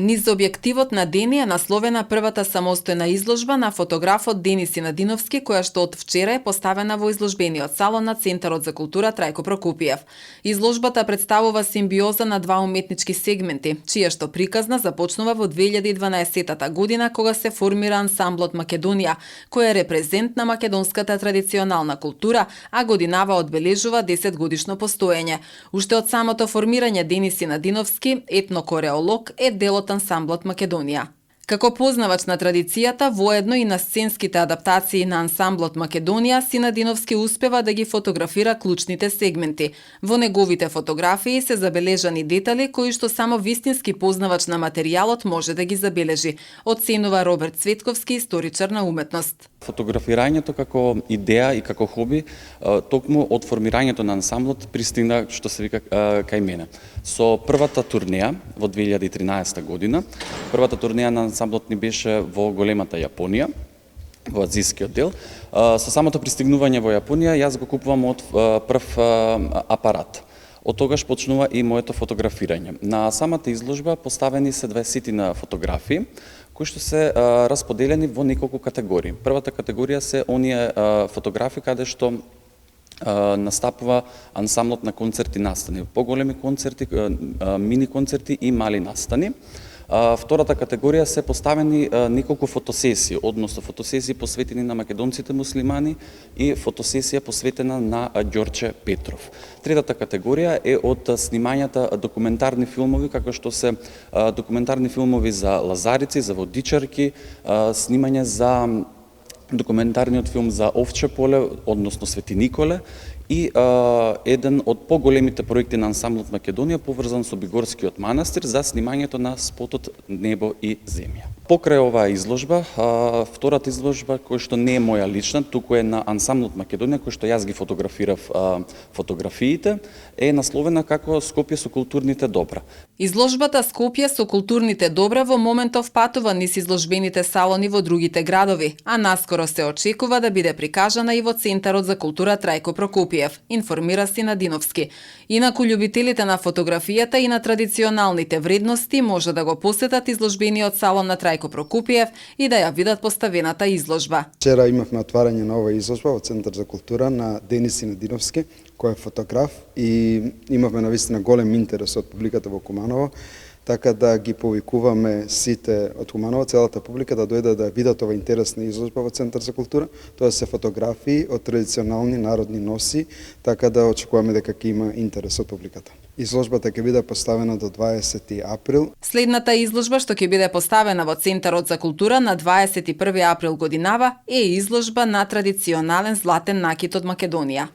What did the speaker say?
Низ објективот на Дени е насловена првата самостојна изложба на фотографот Денис Синадиновски, која што од вчера е поставена во изложбениот салон на Центарот за култура Трајко Прокопиев. Изложбата представува симбиоза на два уметнички сегменти, чија што приказна започнува во 2012 година кога се формира ансамблот Македонија, кој е репрезент на македонската традиционална култура, а годинава одбележува 10 годишно постоење. Уште од самото формирање Денис Синадиновски, етнокореолог, е дел од ансамблот Македонија. Како познавач на традицијата, воедно и на сценските адаптации на ансамблот Македонија, Синадиновски успева да ги фотографира клучните сегменти. Во неговите фотографии се забележани детали кои што само вистински познавач на материјалот може да ги забележи, оценува Роберт Цветковски, историчар на уметност. Фотографирањето како идеја и како хоби, токму од формирањето на ансамблот пристигна, што се вика, кај мене. Со првата турнеја во 2013 година, првата турнеја на ансамблот ни беше во големата Јапонија, во азискиот дел. Со самото пристигнување во Јапонија, јас го купувам од прв апарат. Од тогаш почнува и моето фотографирање. На самата изложба поставени се 20 фотографии, кои што се расподелени во неколку категории. Првата категорија се оние фотографии каде што настапува ансамблот на концерти настани, поголеми концерти, мини концерти и мали настани. Втората категорија се поставени неколку фотосесии, односно фотосесии посветени на македонците муслимани и фотосесија посветена на Ѓорче Петров. Третата категорија е од снимањата документарни филмови, како што се документарни филмови за лазарици, за водичарки, снимање за документарниот филм за Овче поле, односно Свети Николе, и еден од поголемите проекти на ансамблот Македонија поврзан со Бигорскиот манастир за снимањето на спотот Небо и земја. Покрај оваа изложба, втората изложба која што не е моја лична, туку е на ансамблот Македонија, кој што јас ги фотографирав фотографиите, е насловена како Скопје со културните добра. Изложбата Скопје со културните добра во моментов патува низ изложбените салони во другите градови, а наскоро се очекува да биде прикажана и во Центарот за култура Трајко Прокопиев, информира Синадиновски. Инаку љубителите на фотографијата и на традиционалните вредности може да го посетат изложбениот салон на Трајко Прокопиев и да ја видат поставената изложба. Вчера имавме отварање на ова изложба во Центар за култура на Денис Синадиновски, кој е фотограф, и имавме навистина голем интерес од публиката во Куманово, така да ги повикуваме сите од Куманово, целата публика да дојде да видат ова интересна изложба во Центар за култура. Тоа се фотографии од традиционални народни носи, така да очекуваме дека ќе има интерес од публиката. Изложбата ќе биде поставена до 20 април. Следната изложба што ќе биде поставена во Центарот за култура на 21 април годинава е изложба на традиционален златен накит од Македонија.